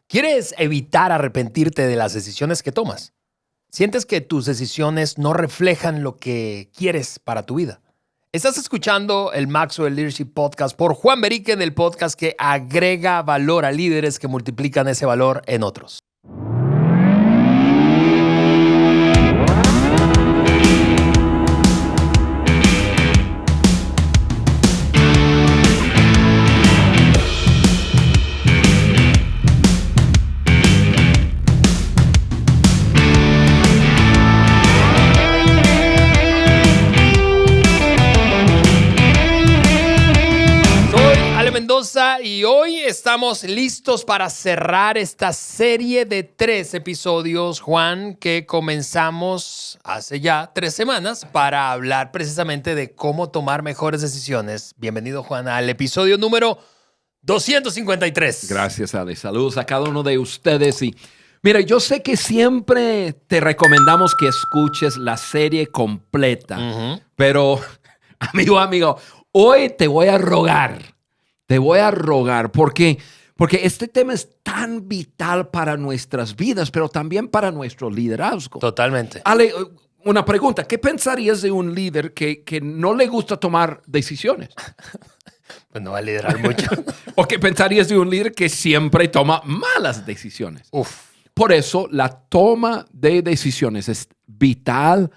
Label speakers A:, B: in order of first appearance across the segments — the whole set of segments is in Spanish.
A: ¿Quieres evitar arrepentirte de las decisiones que tomas? ¿Sientes que tus decisiones no reflejan lo que quieres para tu vida? Estás escuchando el Maxwell Leadership Podcast por Juan Beriken, el podcast que agrega valor a líderes que multiplican ese valor en otros. Y hoy estamos listos para cerrar esta serie de 3 episodios, Juan, que comenzamos hace ya 3 semanas para hablar precisamente de cómo tomar mejores decisiones. Bienvenido, Juan, al episodio número 253.
B: Gracias, Ale. Saludos a cada uno de ustedes. Y mira, yo sé que siempre te recomendamos que escuches la serie completa, pero amigo, hoy te voy a rogar. Te voy a rogar porque este tema es tan vital para nuestras vidas, pero también para nuestro liderazgo.
A: Totalmente.
B: Ale, una pregunta. ¿Qué pensarías de un líder que no le gusta tomar decisiones?
A: Pues no va a liderar mucho.
B: ¿O qué pensarías de un líder que siempre toma malas decisiones? Por eso, la toma de decisiones es vital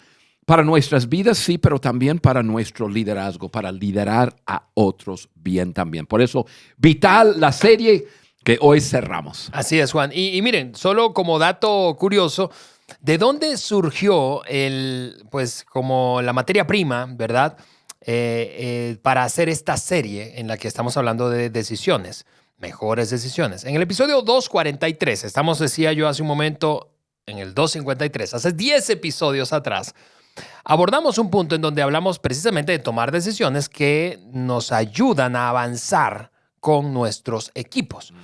B: para nuestras vidas, sí, pero también para nuestro liderazgo, para liderar a otros bien también. Por eso, vital la serie que hoy cerramos.
A: Así es, Juan. Y miren, solo como dato curioso, ¿de dónde surgió como la materia prima, verdad? Para hacer esta serie en la que estamos hablando de decisiones, mejores decisiones. En el episodio 243, decía yo hace un momento, en el 253, hace 10 episodios atrás, abordamos un punto en donde hablamos precisamente de tomar decisiones que nos ayudan a avanzar con nuestros equipos.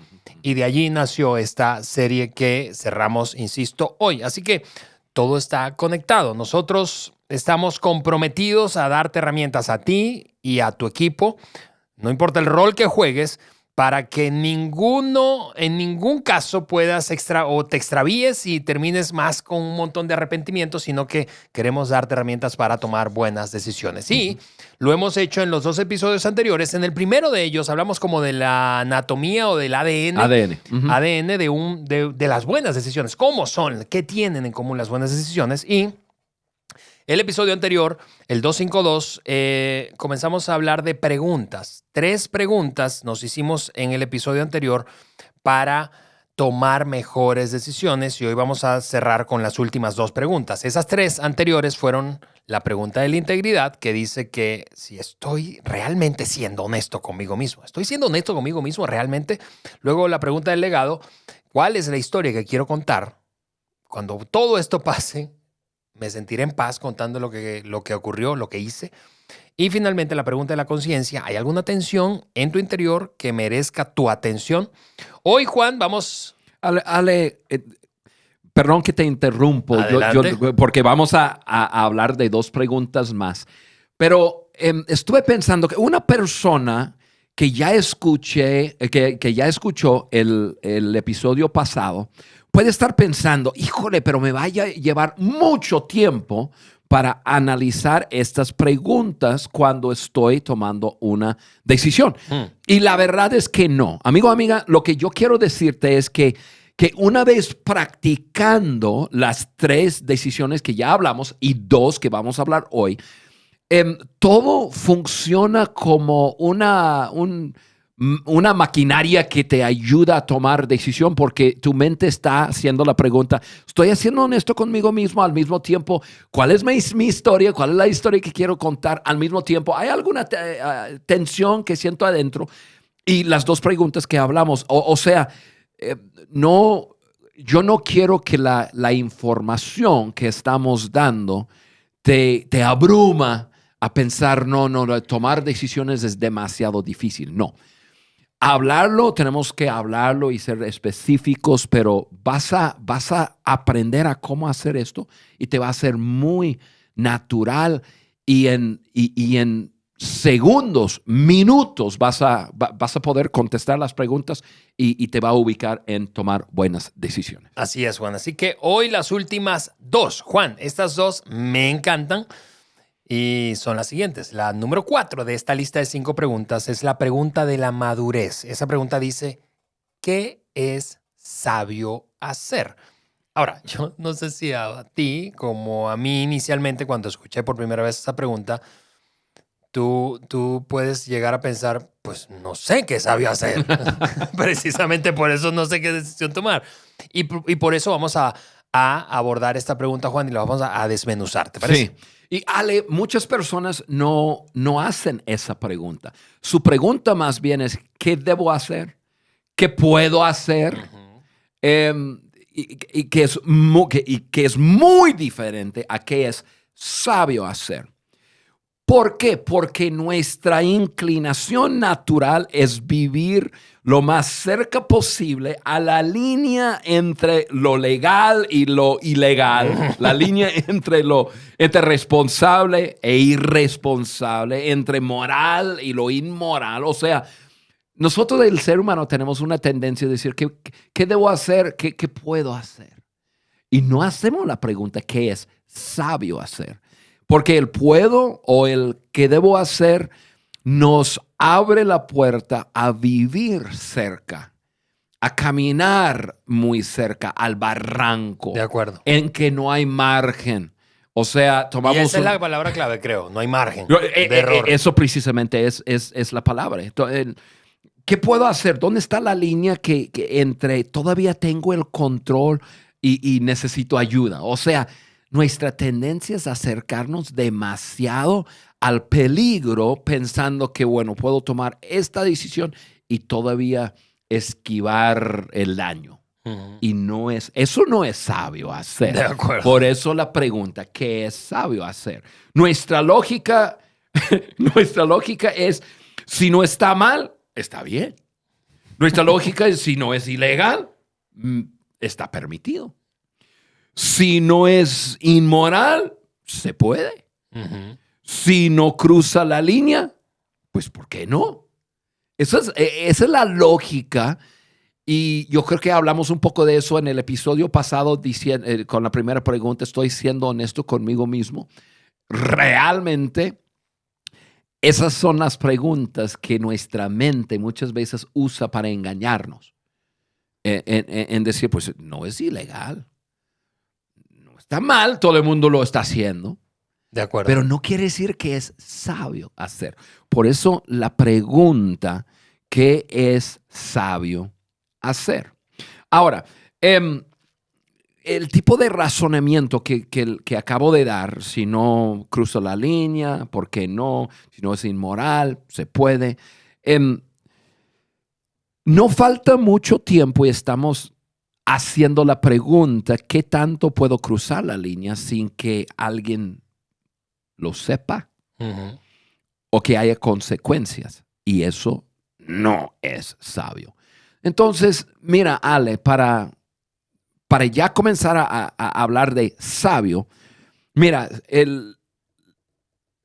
A: Y de allí nació esta serie que cerramos, insisto, hoy. Así que todo está conectado. Nosotros estamos comprometidos a darte herramientas a ti y a tu equipo, no importa el rol que juegues, para que en ningún caso puedas te extravíes y termines más con un montón de arrepentimientos, sino que queremos darte herramientas para tomar buenas decisiones. Y lo hemos hecho en los 2 episodios anteriores. En el primero de ellos hablamos como de la anatomía o del ADN. ADN de las buenas decisiones. ¿Cómo son? ¿Qué tienen en común las buenas decisiones? Y el episodio anterior, el 252, comenzamos a hablar de preguntas. 3 preguntas nos hicimos en el episodio anterior para tomar mejores decisiones y hoy vamos a cerrar con las últimas 2 preguntas. Esas 3 anteriores fueron la pregunta de la integridad, que dice que si estoy realmente siendo honesto conmigo mismo. ¿Estoy siendo honesto conmigo mismo realmente? Luego la pregunta del legado, ¿cuál es la historia que quiero contar cuando todo esto pase? Me sentiré en paz contando lo que ocurrió, lo que hice. Y finalmente la pregunta de la conciencia, ¿hay alguna tensión en tu interior que merezca tu atención? Hoy, Juan, vamos...
B: Ale, perdón que te interrumpo, porque vamos a hablar de 2 preguntas más. Pero estuve pensando que una persona que ya escuchó el episodio pasado puede estar pensando, híjole, pero me vaya a llevar mucho tiempo para analizar estas preguntas cuando estoy tomando una decisión. Y la verdad es que no. Amigo, amiga, lo que yo quiero decirte es que una vez practicando las 3 decisiones que ya hablamos y 2 que vamos a hablar hoy, todo funciona como una maquinaria que te ayuda a tomar decisión porque tu mente está haciendo la pregunta, ¿estoy siendo honesto conmigo mismo? Al mismo tiempo, ¿cuál es mi historia? ¿Cuál es la historia que quiero contar? Al mismo tiempo, ¿hay alguna tensión que siento adentro? Y las 2 preguntas que hablamos, yo no quiero que la información que estamos dando te abruma a pensar, no, tomar decisiones es demasiado difícil. No. Tenemos que hablarlo y ser específicos, pero vas a aprender a cómo hacer esto y te va a ser muy natural y en segundos, minutos vas a poder contestar las preguntas y te va a ubicar en tomar buenas decisiones.
A: Así es, Juan. Así que hoy las últimas dos, Juan, estas dos me encantan y son las siguientes. La número 4 de esta lista de 5 preguntas es la pregunta de la madurez. Esa pregunta dice, ¿qué es sabio hacer? Ahora, yo no sé si a ti, como a mí inicialmente cuando escuché por primera vez esa pregunta, tú puedes llegar a pensar, pues no sé qué sabio hacer. Precisamente por eso no sé qué decisión tomar. Y por eso vamos a abordar esta pregunta, Juan, y la vamos a desmenuzar, ¿te parece?
B: Sí. Y Ale, muchas personas no hacen esa pregunta. Su pregunta más bien es, ¿qué debo hacer? ¿Qué puedo hacer? Y que es muy diferente a qué es sabio hacer. ¿Por qué? Porque nuestra inclinación natural es vivir lo más cerca posible a la línea entre lo legal y lo ilegal, la línea entre responsable e irresponsable, entre moral y lo inmoral. O sea, nosotros el ser humano tenemos una tendencia a decir, ¿qué debo hacer? ¿Qué puedo hacer? Y no hacemos la pregunta, ¿qué es sabio hacer? Porque el puedo o el que debo hacer nos abre la puerta a vivir cerca, a caminar muy cerca al barranco.
A: De acuerdo.
B: En que no hay margen. O sea, tomamos...
A: Y esa es la palabra clave, creo. No hay margen de error.
B: Eso precisamente es la palabra. Entonces, ¿qué puedo hacer? ¿Dónde está la línea que entre todavía tengo el control y necesito ayuda? O sea, nuestra tendencia es acercarnos demasiado al peligro pensando que, bueno, puedo tomar esta decisión y todavía esquivar el daño.
A: Uh-huh.
B: Y eso no es sabio hacer.
A: De acuerdo.
B: Por eso la pregunta, ¿qué es sabio hacer? Nuestra lógica es, si no está mal, está bien. Nuestra lógica es, si no es ilegal, está permitido. Si no es inmoral, se puede.
A: Uh-huh.
B: Si no cruza la línea, pues ¿por qué no? Esa es la lógica. Y yo creo que hablamos un poco de eso en el episodio pasado con la primera pregunta. Estoy siendo honesto conmigo mismo. Realmente, esas son las preguntas que nuestra mente muchas veces usa para engañarnos. En decir, pues no es ilegal. No está mal, todo el mundo lo está haciendo.
A: De acuerdo.
B: Pero no quiere decir que es sabio hacer. Por eso la pregunta, ¿qué es sabio hacer? Ahora, el tipo de razonamiento que acabo de dar, si no cruzo la línea, ¿por qué no? Si no es inmoral, se puede. No falta mucho tiempo y estamos haciendo la pregunta, ¿qué tanto puedo cruzar la línea sin que alguien lo sepa?
A: Uh-huh.
B: O que haya consecuencias. Y eso no es sabio. Entonces, mira, Ale, para ya comenzar a hablar de sabio, mira,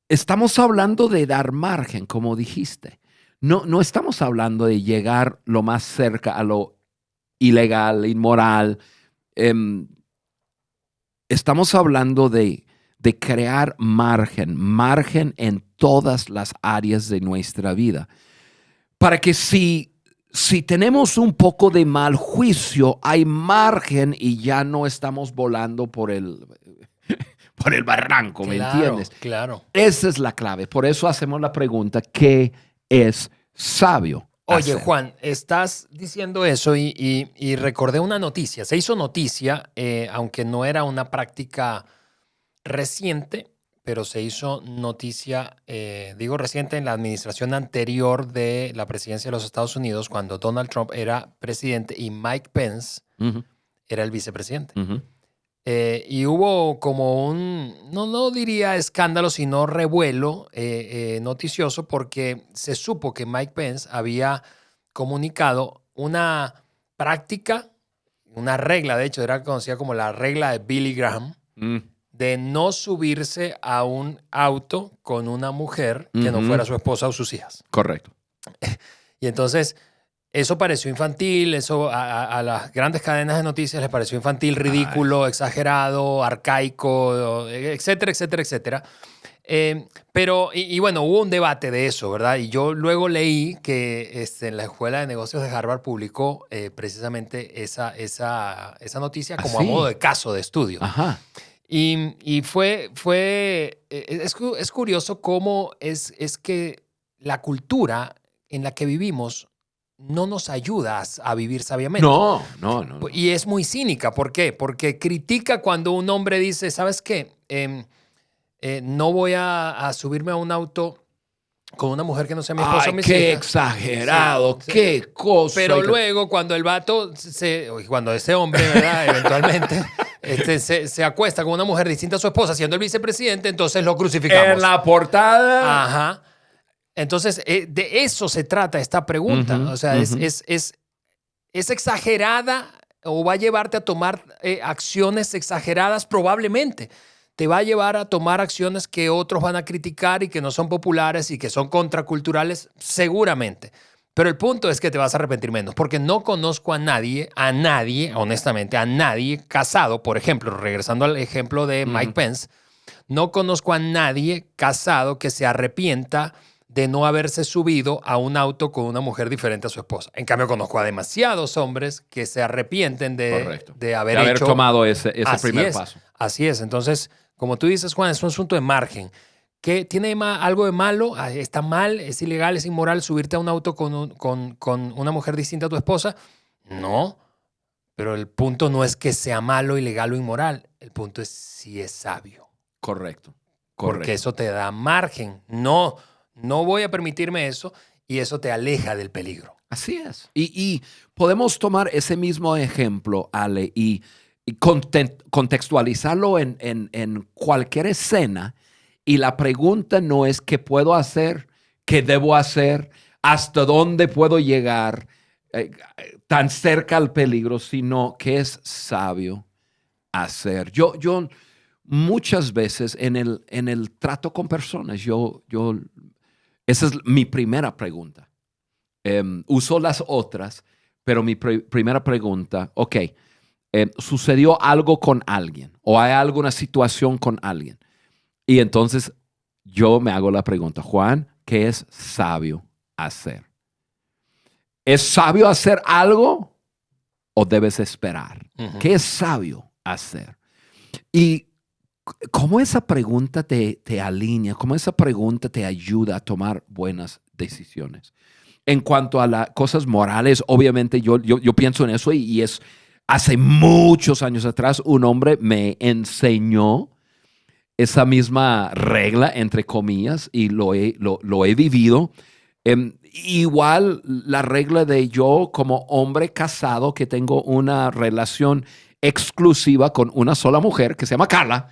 B: estamos hablando de dar margen, como dijiste. No estamos hablando de llegar lo más cerca a lo ilegal, inmoral. Estamos hablando de crear margen en todas las áreas de nuestra vida. Para que si tenemos un poco de mal juicio, hay margen y ya no estamos volando por el barranco, ¿me entiendes?
A: Claro.
B: Esa es la clave. Por eso hacemos la pregunta, ¿qué es sabio
A: Oye,
B: hacer?
A: Juan, estás diciendo eso y recordé una noticia. Se hizo noticia, aunque no era una práctica reciente, pero se hizo noticia, digo reciente, en la administración anterior de la presidencia de los Estados Unidos, cuando Donald Trump era presidente y Mike Pence
B: Uh-huh,
A: era el vicepresidente.
B: uh-huh.
A: Y hubo como no diría escándalo, sino revuelo noticioso, porque se supo que Mike Pence había comunicado una práctica, una regla, de hecho era conocida como la regla de Billy Graham,
B: Mm.
A: de no subirse a un auto con una mujer que no fuera su esposa o sus hijas.
B: Correcto.
A: Y entonces, eso pareció infantil, eso a las grandes cadenas de noticias les pareció infantil, ridículo, exagerado, arcaico, etcétera, etcétera, etcétera. Pero bueno, hubo un debate de eso, ¿verdad? Y yo luego leí que en la Escuela de Negocios de Harvard publicó precisamente esa noticia como a modo de caso de estudio.
B: Ajá.
A: Y es curioso cómo es que la cultura en la que vivimos no nos ayuda a vivir sabiamente.
B: No.
A: Y es muy cínica. ¿Por qué? Porque critica cuando un hombre dice, ¿sabes qué? No voy a subirme a un auto con una mujer que no sea mi esposa o mis
B: qué
A: hijas.
B: exagerado,
A: Sí.
B: qué cosa.
A: Pero luego, cuando el vato, cuando ese hombre, ¿verdad? Eventualmente se acuesta con una mujer distinta a su esposa, siendo el vicepresidente, entonces lo crucificamos.
B: En la portada.
A: Ajá. Entonces, de eso se trata esta pregunta. O sea, es exagerada o va a llevarte a tomar acciones exageradas probablemente. Te va a llevar a tomar acciones que otros van a criticar y que no son populares y que son contraculturales, seguramente. Pero el punto es que te vas a arrepentir menos, porque no conozco a nadie, honestamente, a nadie casado, por ejemplo, regresando al ejemplo de Mike Pence, no conozco a nadie casado que se arrepienta de no haberse subido a un auto con una mujer diferente a su esposa. En cambio, conozco a demasiados hombres que se arrepienten de haber
B: tomado ese primer paso.
A: Así es. Entonces, como tú dices, Juan, es un asunto de margen. ¿Qué tiene algo de malo? ¿Está mal? ¿Es ilegal? ¿Es inmoral subirte a un auto con una mujer distinta a tu esposa? No. Pero el punto no es que sea malo, ilegal o inmoral. El punto es si es sabio.
B: Correcto.
A: Porque eso te da margen. No voy a permitirme eso y eso te aleja del peligro.
B: Así es. Y podemos tomar ese mismo ejemplo, Ale, y contextualizarlo en cualquier escena. Y la pregunta no es qué puedo hacer, qué debo hacer, hasta dónde puedo llegar tan cerca al peligro, sino qué es sabio hacer. Yo muchas veces en el trato con personas, esa es mi primera pregunta. Uso las otras, pero mi primera pregunta, sucedió algo con alguien o hay alguna situación con alguien. Y entonces yo me hago la pregunta, Juan, ¿qué es sabio hacer? ¿Es sabio hacer algo o debes esperar? ¿Qué es sabio hacer? Y cómo esa pregunta te alinea, cómo esa pregunta te ayuda a tomar buenas decisiones. En cuanto a las cosas morales, obviamente yo pienso en eso y es hace muchos años atrás un hombre me enseñó esa misma regla, entre comillas, y lo he vivido. Igual la regla de yo como hombre casado que tengo una relación exclusiva con una sola mujer que se llama Carla,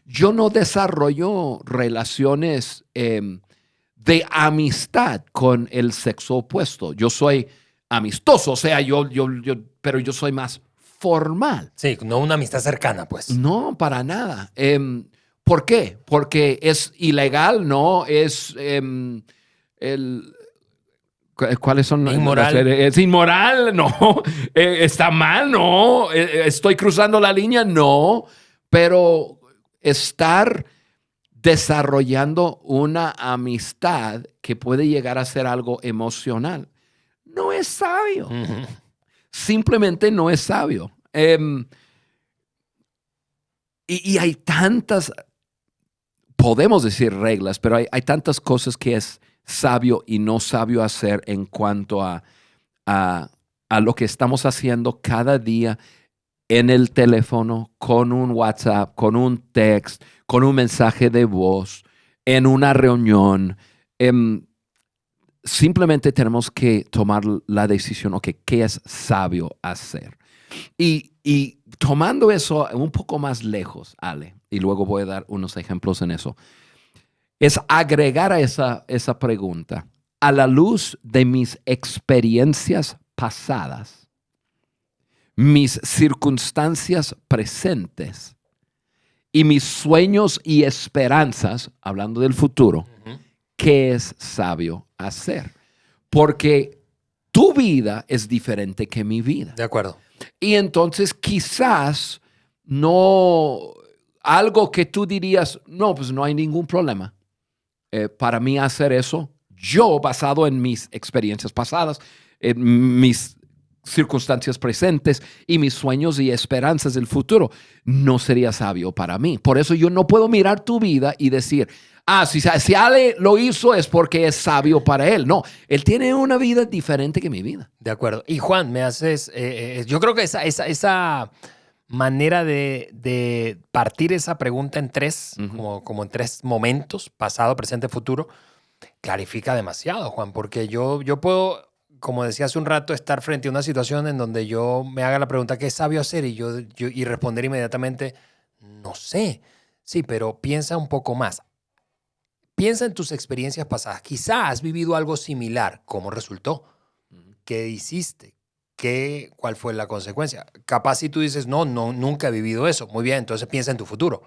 B: yo no desarrollo relaciones de amistad con el sexo opuesto. Yo soy amistoso, o sea, pero yo soy más formal.
A: Sí, no una amistad cercana, pues.
B: No, para nada. ¿Por qué? Porque es ilegal, ¿no? Es ¿cuáles son?
A: Inmoral.
B: ¿Es inmoral? No. ¿Está mal? No. ¿Estoy cruzando la línea? No. Pero estar desarrollando una amistad que puede llegar a ser algo emocional no es sabio. Simplemente no es sabio. Y hay tantas, podemos decir reglas, pero hay tantas cosas que es sabio y no sabio hacer en cuanto a lo que estamos haciendo cada día en el teléfono, con un WhatsApp, con un text, con un mensaje de voz, en una reunión. Simplemente tenemos que tomar la decisión, ¿qué es sabio hacer? Y tomando eso un poco más lejos, Ale, y luego voy a dar unos ejemplos en eso, es agregar a esa pregunta, a la luz de mis experiencias pasadas, mis circunstancias presentes y mis sueños y esperanzas, hablando del futuro, ¿qué es sabio hacer? Porque tu vida es diferente que mi vida.
A: De acuerdo.
B: Y entonces quizás no, algo que tú dirías, no, pues no hay ningún problema. Para mí hacer eso, yo basado en mis experiencias pasadas, en mis circunstancias presentes y mis sueños y esperanzas del futuro, no sería sabio para mí. Por eso yo no puedo mirar tu vida y decir, si Ale lo hizo es porque es sabio para él. No, él tiene una vida diferente que mi vida.
A: De acuerdo. Y Juan, me haces, yo creo que esa manera de partir esa pregunta en tres, como en tres momentos, pasado, presente, futuro, clarifica demasiado, Juan, porque yo puedo, como decía hace un rato, estar frente a una situación en donde yo me haga la pregunta, ¿qué es sabio hacer? Y responder inmediatamente, no sé. Sí, pero piensa un poco más. Piensa en tus experiencias pasadas. Quizás has vivido algo similar. ¿Cómo resultó? ¿Qué hiciste? ¿Cuál fue la consecuencia? Capaz si tú dices, no, nunca he vivido eso. Muy bien, entonces piensa en tu futuro.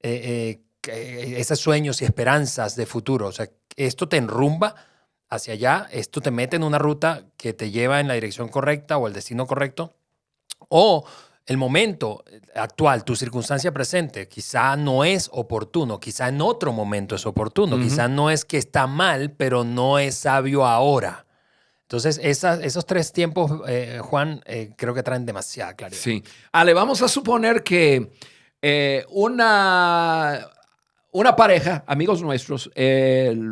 A: Esos sueños y esperanzas de futuro. O sea, esto te enrumba hacia allá, esto te mete en una ruta que te lleva en la dirección correcta o el destino correcto. O el momento actual, tu circunstancia presente, quizá no es oportuno, quizá en otro momento es oportuno, quizá no es que está mal, pero no es sabio ahora. Entonces, esos tres tiempos, Juan, creo que traen demasiada claridad.
B: Sí. Ale, vamos a suponer que una pareja, amigos nuestros,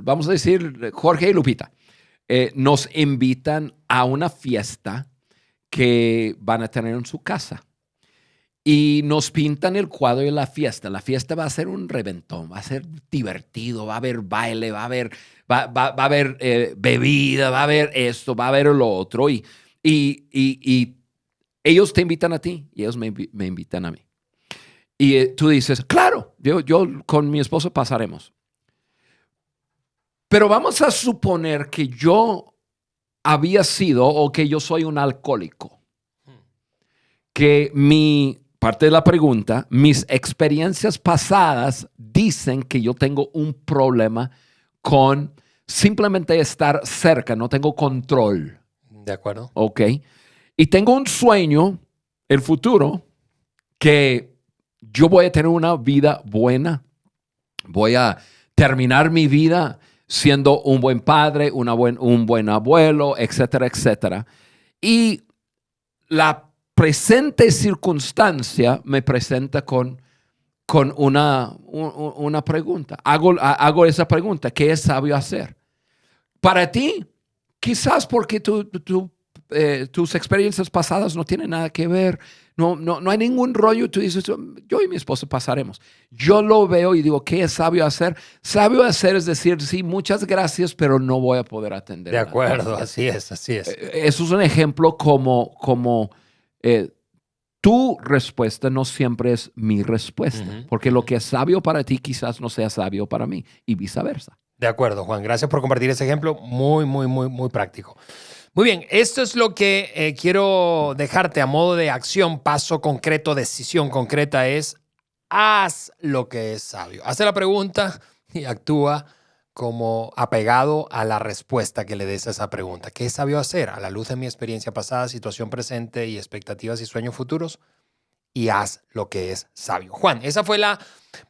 B: vamos a decir Jorge y Lupita, nos invitan a una fiesta que van a tener en su casa. Y nos pintan el cuadro de la fiesta. La fiesta va a ser un reventón, va a ser divertido, va a haber baile, va a haber bebida, va a haber esto, va a haber lo otro. Y ellos te invitan a ti y ellos me invitan a mí. Y tú dices, claro, yo con mi esposo pasaremos. Pero vamos a suponer que yo había sido o que yo soy un alcohólico. Que parte de la pregunta, mis experiencias pasadas dicen que yo tengo un problema con simplemente estar cerca, no tengo control.
A: De acuerdo.
B: Ok. Y tengo un sueño, el futuro, que yo voy a tener una vida buena, voy a terminar mi vida siendo un buen padre, un buen abuelo, etcétera, etcétera. Y la presente circunstancia me presenta con una pregunta. Hago esa pregunta, ¿qué es sabio hacer? Para ti, quizás porque tus experiencias pasadas no tienen nada que ver, no hay ningún rollo, tú dices, yo y mi esposo pasaremos. Yo lo veo y digo, ¿qué es sabio hacer? Sabio hacer es decir, sí, muchas gracias, pero no voy a poder atender.
A: De acuerdo, así es.
B: Eso es un ejemplo como tu respuesta no siempre es mi respuesta, porque lo que es sabio para ti quizás no sea sabio para mí y viceversa.
A: De acuerdo, Juan. Gracias por compartir ese ejemplo. Muy, muy, muy, muy práctico. Muy bien, esto es lo que quiero dejarte a modo de acción, paso concreto, decisión concreta es haz lo que es sabio. Haz la pregunta y actúa como apegado a la respuesta que le des a esa pregunta. ¿Qué es sabio hacer? A la luz de mi experiencia pasada, situación presente y expectativas y sueños futuros. Y haz lo que es sabio. Juan, esa fue la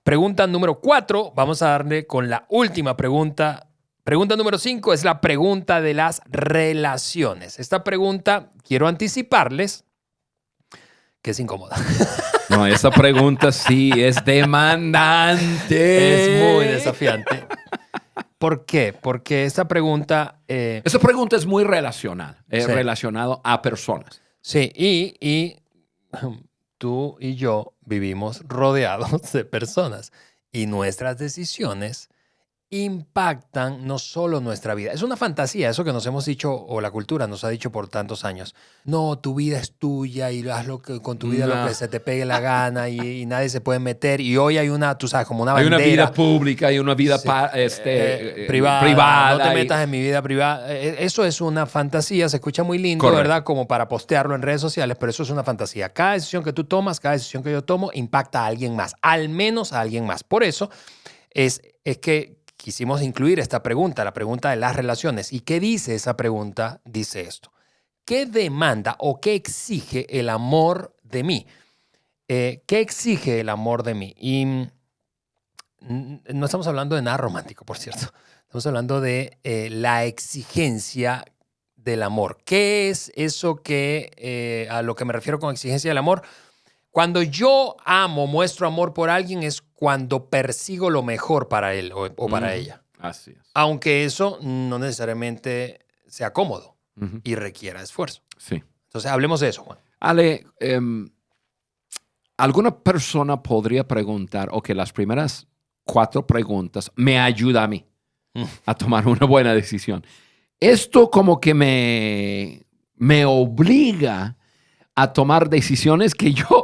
A: pregunta número 4. Vamos a darle con la última pregunta. Pregunta número 5 es la pregunta de las relaciones. Esta pregunta, quiero anticiparles que es incómoda.
B: No, esa pregunta sí es demandante.
A: Es muy desafiante. ¿Por qué? Porque esta pregunta...
B: esa pregunta es muy relacional,
A: sí.
B: Relacionado a personas.
A: Sí, y tú y yo vivimos rodeados de personas y nuestras decisiones impactan no solo nuestra vida. Es una fantasía, eso que nos hemos dicho, o la cultura nos ha dicho por tantos años. No, tu vida es tuya y haz con tu vida lo que se te pegue la gana y nadie se puede meter. Y hoy hay una, tú sabes, como una bandera.
B: Hay una vida pública, hay una vida privada.
A: No te metas en mi vida privada. Eso es una fantasía, se escucha muy lindo,
B: Correcto.
A: ¿verdad? Como para postearlo en redes sociales, pero eso es una fantasía. Cada decisión que tú tomas, cada decisión que yo tomo, impacta a alguien más, al menos a alguien más. Por eso es que quisimos incluir esta pregunta, la pregunta de las relaciones. ¿Y qué dice esa pregunta? Dice esto. ¿Qué demanda o qué exige el amor de mí? ¿Qué exige el amor de mí? Y no estamos hablando de nada romántico, por cierto. Estamos hablando de la exigencia del amor. ¿Qué es eso a lo que me refiero con exigencia del amor? Cuando yo amo, muestro amor por alguien, es cuando persigo lo mejor para él o para ella.
B: Así es.
A: Aunque eso no necesariamente sea cómodo
B: Uh-huh.
A: y requiera esfuerzo.
B: Sí.
A: Entonces, hablemos de eso, Juan.
B: Ale, alguna persona podría preguntar, ok, las primeras 4 preguntas me ayuda a mí a tomar una buena decisión. Esto como que me obliga a tomar decisiones que yo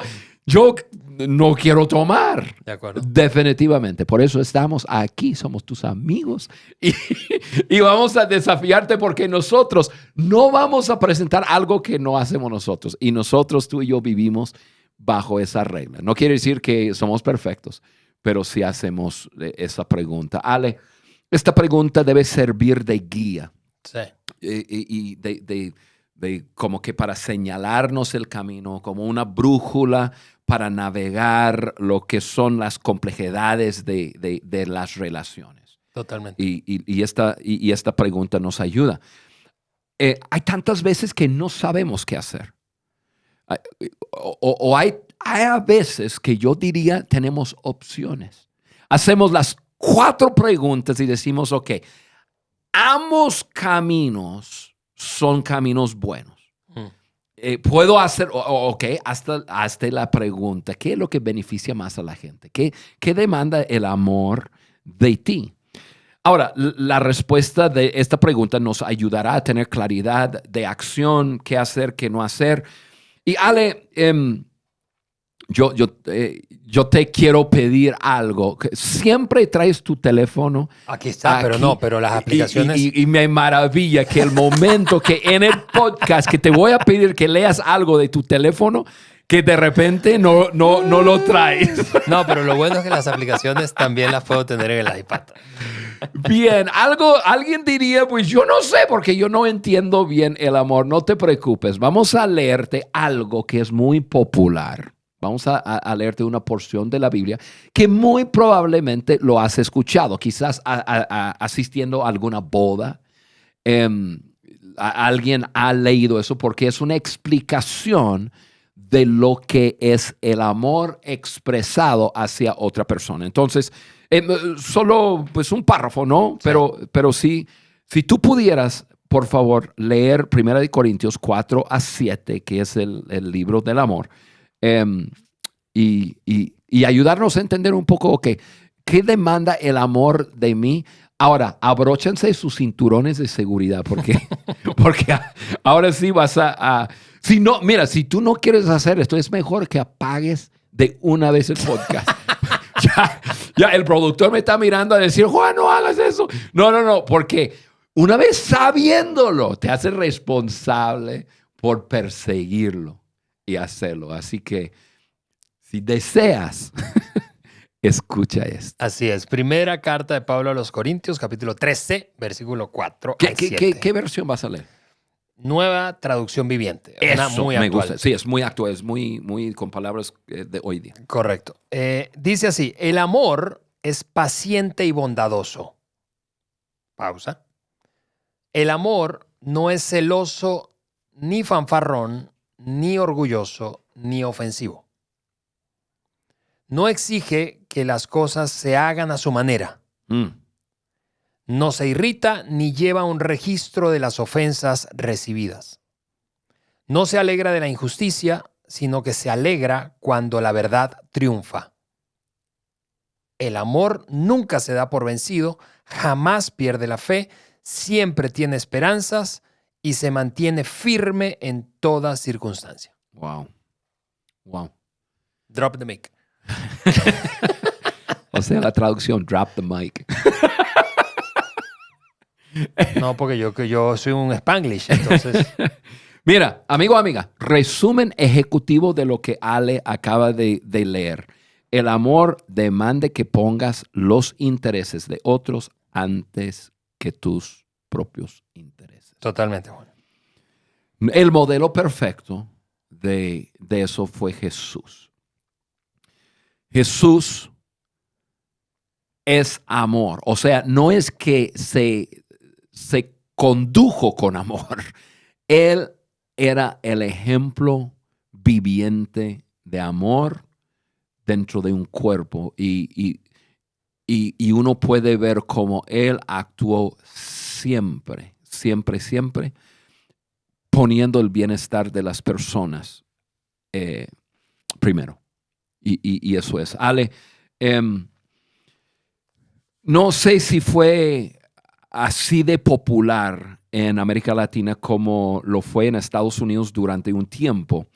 B: no quiero tomar.
A: De acuerdo.
B: Definitivamente. Por eso estamos aquí, somos tus amigos y vamos a desafiarte porque nosotros no vamos a presentar algo que no hacemos nosotros. Y nosotros, tú y yo, vivimos bajo esa regla. No quiere decir que somos perfectos, pero sí hacemos esa pregunta. Ale, esta pregunta debe servir de guía.
A: Sí.
B: Y de como que para señalarnos el camino, como una brújula para navegar lo que son las complejidades de las relaciones.
A: Totalmente.
B: Y esta pregunta nos ayuda. Hay tantas veces que no sabemos qué hacer. Hay a veces que yo diría tenemos opciones. Hacemos las 4 preguntas y decimos, ok, ambos caminos son caminos buenos. Puedo hacer, ok, hasta la pregunta, ¿qué es lo que beneficia más a la gente? ¿Qué demanda el amor de ti? Ahora, la respuesta de esta pregunta nos ayudará a tener claridad de acción, qué hacer, qué no hacer. Y Ale, yo te quiero pedir algo. Siempre traes tu teléfono.
A: Aquí está, pero las aplicaciones.
B: Y me maravilla que el momento que en el podcast que te voy a pedir que leas algo de tu teléfono, que de repente no lo traes.
A: No, pero lo bueno es que las aplicaciones también las puedo tener en el iPad.
B: Bien, alguien diría, pues yo no sé porque yo no entiendo bien el amor. No te preocupes, vamos a leerte algo que es muy popular. Vamos a leerte una porción de la Biblia que muy probablemente lo has escuchado, quizás asistiendo a alguna boda. Alguien ha leído eso porque es una explicación de lo que es el amor expresado hacia otra persona. Entonces, solo pues un párrafo, ¿no?
A: Sí.
B: Pero sí, si tú pudieras, por favor, leer 1 Corintios 4-7, que es el libro del amor, y ayudarnos a entender un poco, okay, ¿qué demanda el amor de mí? Ahora, abróchense sus cinturones de seguridad, porque ahora sí vas si no, mira, si tú no quieres hacer esto, es mejor que apagues de una vez el podcast. ya el productor me está mirando a decir, Juan, no hagas eso. No, porque una vez sabiéndolo, te hace responsable por perseguirlo y hacerlo. Así que si deseas, escucha esto.
A: Así es. Primera carta de Pablo a los Corintios, capítulo 13, versículo 4 al 7.
B: ¿Qué versión vas a leer?
A: Nueva traducción viviente.
B: Eso
A: muy
B: me
A: actual.
B: gusta. Sí, es muy actual, es muy con palabras de hoy día.
A: Correcto. Dice así, el amor es paciente y bondadoso. Pausa. El amor no es celoso, ni fanfarrón, ni orgulloso, ni ofensivo. No exige que las cosas se hagan a su manera. No se irrita ni lleva un registro de las ofensas recibidas. No se alegra de la injusticia, sino que se alegra cuando la verdad triunfa. El amor nunca se da por vencido, jamás pierde la fe, siempre tiene esperanzas y se mantiene firme en toda circunstancia.
B: Wow. Wow.
A: Drop the mic.
B: O sea, la traducción, drop the mic.
A: No, porque yo soy un Spanglish, entonces.
B: Mira, amigo, amiga, resumen ejecutivo de lo que Ale acaba de leer. El amor demanda que pongas los intereses de otros antes que tus propios intereses.
A: Totalmente, Juan.
B: El modelo perfecto de eso fue Jesús. Jesús es amor. O sea, no es que se condujo con amor. Él era el ejemplo viviente de amor dentro de un cuerpo y uno puede ver cómo él actuó siempre poniendo el bienestar de las personas primero. Y eso es. Ale, no sé si fue así de popular en América Latina como lo fue en Estados Unidos durante un tiempo.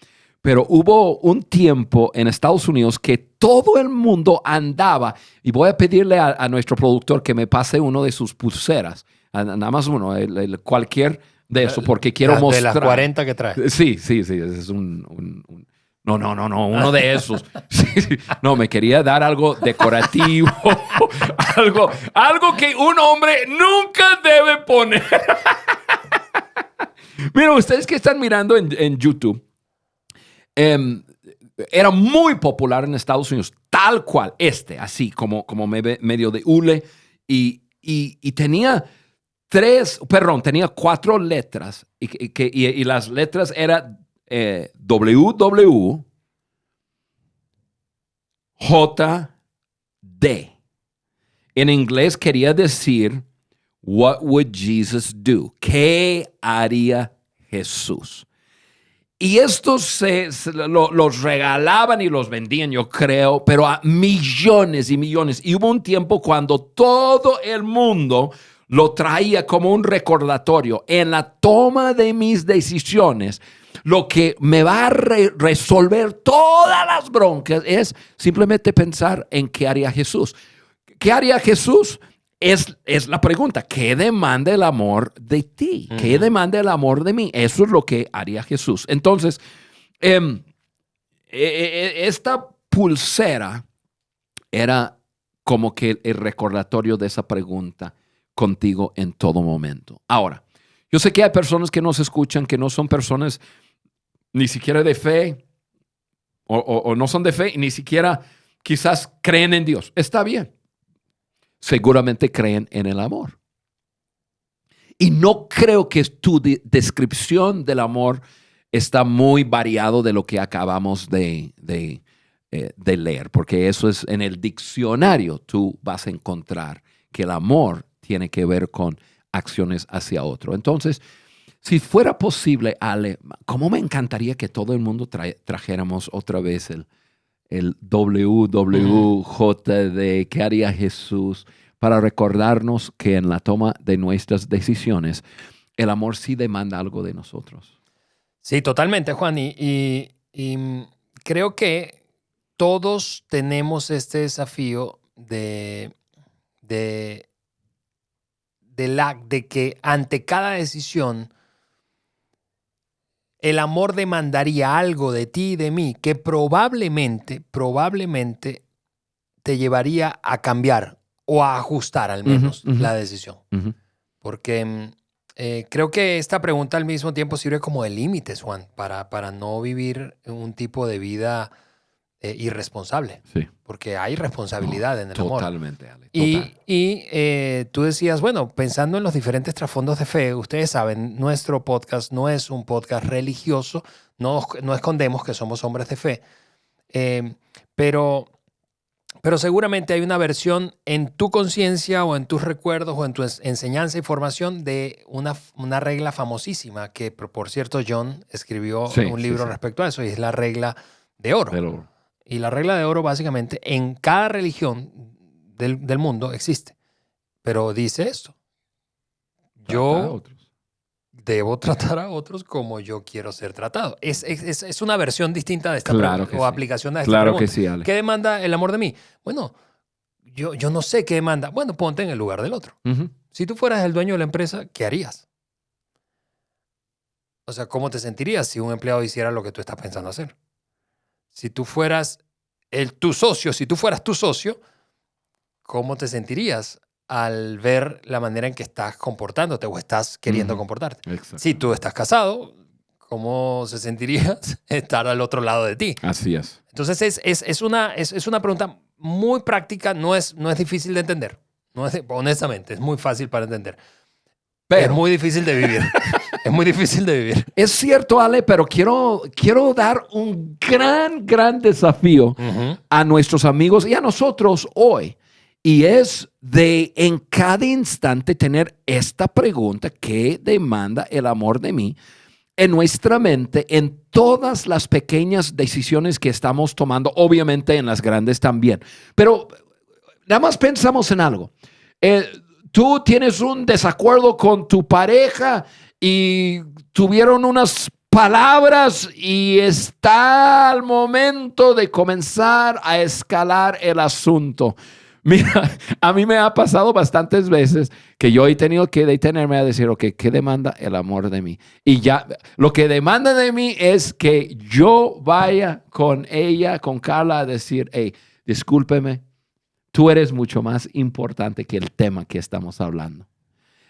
B: Pero hubo un tiempo en Estados Unidos que todo el mundo andaba, y voy a pedirle a nuestro productor que me pase uno de sus pulseras, nada más uno, cualquier de eso, porque quiero mostrar.
A: De las 40 que trae.
B: Sí, es No, uno de esos. Sí. No, me quería dar algo decorativo, algo que un hombre nunca debe poner. Mira, ustedes que están mirando en YouTube, era muy popular en Estados Unidos, tal cual, así como medio de hule, y tenía tenía 4 letras, y las letras eran WW, JD. En inglés quería decir, what would Jesus do? ¿Qué haría Jesús? Y estos los regalaban y los vendían, yo creo, pero a millones y millones. Y hubo un tiempo cuando todo el mundo lo traía como un recordatorio. En la toma de mis decisiones, lo que me va a resolver todas las broncas es simplemente pensar en qué haría Jesús. ¿Qué haría Jesús? Es la pregunta. ¿Qué demanda el amor de ti? ¿Qué demanda el amor de mí? Eso es lo que haría Jesús. Entonces, esta pulsera era como que el recordatorio de esa pregunta contigo en todo momento. Ahora, yo sé que hay personas que nos escuchan que no son personas ni siquiera de fe o no son de fe y ni siquiera quizás creen en Dios. Está bien. Seguramente creen en el amor. Y no creo que tu descripción del amor está muy variado de lo que acabamos de leer, porque eso es en el diccionario. Tú vas a encontrar que el amor tiene que ver con acciones hacia otro. Entonces, si fuera posible, Ale, ¿cómo me encantaría que todo el mundo trajéramos otra vez el WWJD, ¿qué haría Jesús? Para recordarnos que en la toma de nuestras decisiones, el amor sí demanda algo de nosotros.
A: Sí, totalmente, Juan. Y creo que todos tenemos este desafío de que ante cada decisión el amor demandaría algo de ti y de mí que probablemente te llevaría a cambiar o a ajustar al menos la decisión. Porque creo que esta pregunta al mismo tiempo sirve como de límites, Juan, para no vivir un tipo de vida irresponsable.
B: Sí.
A: Porque hay responsabilidad en el amor.
B: Totalmente, Ale.
A: Y tú decías, bueno, pensando en los diferentes trasfondos de fe, ustedes saben, nuestro podcast no es un podcast religioso, no escondemos que somos hombres de fe, pero seguramente hay una versión en tu conciencia o en tus recuerdos o en tu enseñanza y formación de una regla famosísima que, por cierto, John escribió un libro respecto a eso, y es la regla de oro. Y la regla de oro básicamente en cada religión del mundo existe. pero dice esto.
B: Trata a
A: Yo
B: otros.
A: debo tratar a otros como yo quiero ser tratado. Es una versión distinta de esta
B: Claro
A: pregunta
B: que
A: o
B: sí.
A: aplicación de esta
B: Claro
A: pregunta.
B: que sí, Ale.
A: ¿Qué demanda el amor de mí? Bueno, yo no sé qué demanda. Bueno, ponte en el lugar del otro.
B: Ujú.
A: Si tú fueras el dueño de la empresa, ¿qué harías? O sea, ¿cómo te sentirías si un empleado hiciera lo que tú estás pensando hacer? Si tú fueras tu socio, si tú fueras tu socio, ¿cómo te sentirías al ver la manera en que estás comportándote o estás queriendo
B: Ujú.
A: comportarte?
B: Exacto.
A: Si tú estás casado, ¿cómo se sentiría estar al otro lado de ti?
B: Así es.
A: Entonces es una pregunta muy práctica, no es difícil de entender. Honestamente, es muy fácil para entender.
B: Pero
A: es muy difícil de vivir. Es muy difícil de vivir.
B: es cierto, Ale, pero quiero dar un gran desafío a nuestros amigos y a nosotros hoy. Y es de en cada instante tener esta pregunta: ¿qué demanda el amor de mí? En nuestra mente, en todas las pequeñas decisiones que estamos tomando, obviamente en las grandes también. Pero nada más pensamos en algo. Tú tienes un desacuerdo con tu pareja y tuvieron unas palabras y está al momento de comenzar a escalar el asunto. Mira, a mí me ha pasado bastantes veces que yo he tenido que detenerme a decir, ok, ¿qué demanda el amor de mí? Y ya, lo que demanda de mí es que yo vaya con ella, con Carla, a decir, hey, discúlpeme, tú eres mucho más importante que el tema que estamos hablando.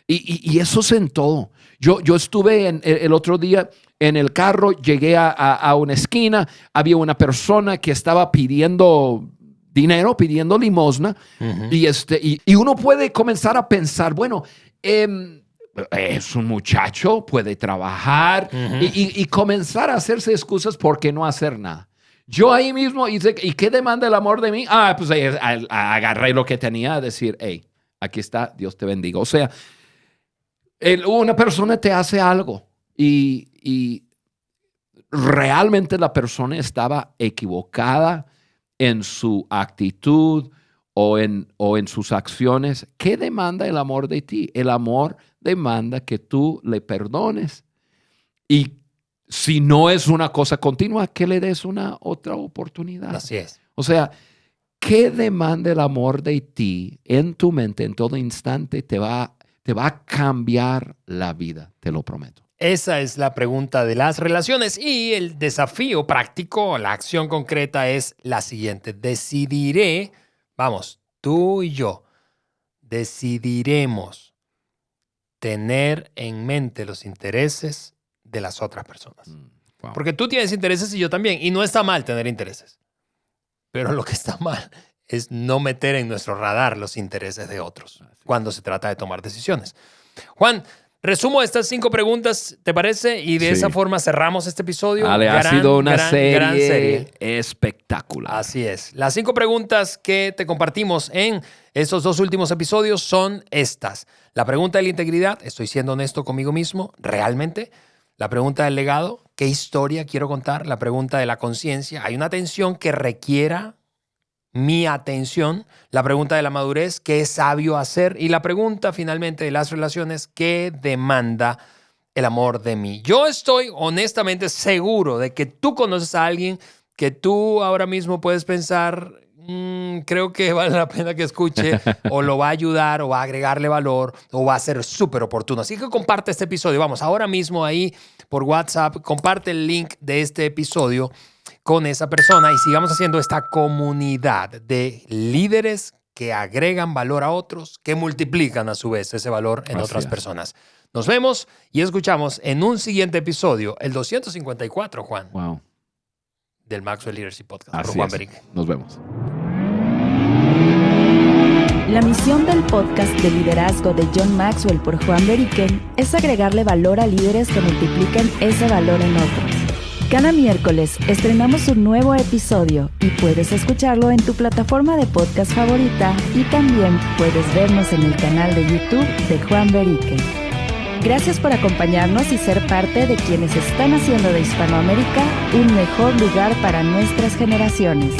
B: Y eso es en todo. Yo estuve el otro día en el carro, llegué a una esquina, había una persona que estaba pidiendo dinero, pidiendo limosna, y uno puede comenzar a pensar, bueno, es un muchacho, puede trabajar, y comenzar a hacerse excusas por qué no hacer nada. Yo ahí mismo hice, ¿y qué demanda el amor de mí? Pues agarré lo que tenía a decir, hey, aquí está, Dios te bendiga. O sea, una persona te hace algo y realmente la persona estaba equivocada en su actitud o en sus acciones. ¿Qué demanda el amor de ti? El amor demanda que tú le perdones. Y si no es una cosa continua, que le des una otra oportunidad.
A: Así es.
B: O sea, ¿qué demanda el amor de ti en tu mente en todo instante? Te va a cambiar la vida, te lo prometo.
A: Esa es la pregunta de las relaciones y el desafío práctico, la acción concreta es la siguiente. Tú y yo decidiremos tener en mente los intereses de las otras personas.
B: Wow.
A: Porque tú tienes intereses y yo también. Y no está mal tener intereses. Pero lo que está mal es no meter en nuestro radar los intereses de otros cuando se trata de tomar decisiones. Juan, resumo estas 5 preguntas, ¿te parece? Y de esa forma cerramos este episodio.
B: Ale, ha sido una serie espectacular.
A: Así es. Las 5 preguntas que te compartimos en estos 2 últimos episodios son estas. La pregunta de la integridad, ¿estoy siendo honesto conmigo mismo realmente? La pregunta del legado, ¿qué historia quiero contar? La pregunta de la conciencia, ¿hay una atención que requiera mi atención? La pregunta de la madurez, ¿qué es sabio hacer? Y la pregunta finalmente de las relaciones, ¿qué demanda el amor de mí? Yo estoy honestamente seguro de que tú conoces a alguien que tú ahora mismo puedes pensar, creo que vale la pena que escuche, o lo va a ayudar, o va a agregarle valor, o va a ser súper oportuno. Así que comparte este episodio. Vamos, ahora mismo ahí por WhatsApp, comparte el link de este episodio con esa persona y sigamos haciendo esta comunidad de líderes que agregan valor a otros, que multiplican a su vez ese valor en otras personas. Nos vemos y escuchamos en un siguiente episodio, el 254, Juan.
B: Wow.
A: Del Maxwell Leadership Podcast.
B: Así
A: por Juan
B: es.
A: Beriken.
B: Nos vemos.
C: La misión del podcast de liderazgo de John Maxwell por Juan Beriken es agregarle valor a líderes que multipliquen ese valor en otros. Cada miércoles estrenamos un nuevo episodio y puedes escucharlo en tu plataforma de podcast favorita y también puedes vernos en el canal de YouTube de Juan Beriken. Gracias por acompañarnos y ser parte de quienes están haciendo de Hispanoamérica un mejor lugar para nuestras generaciones.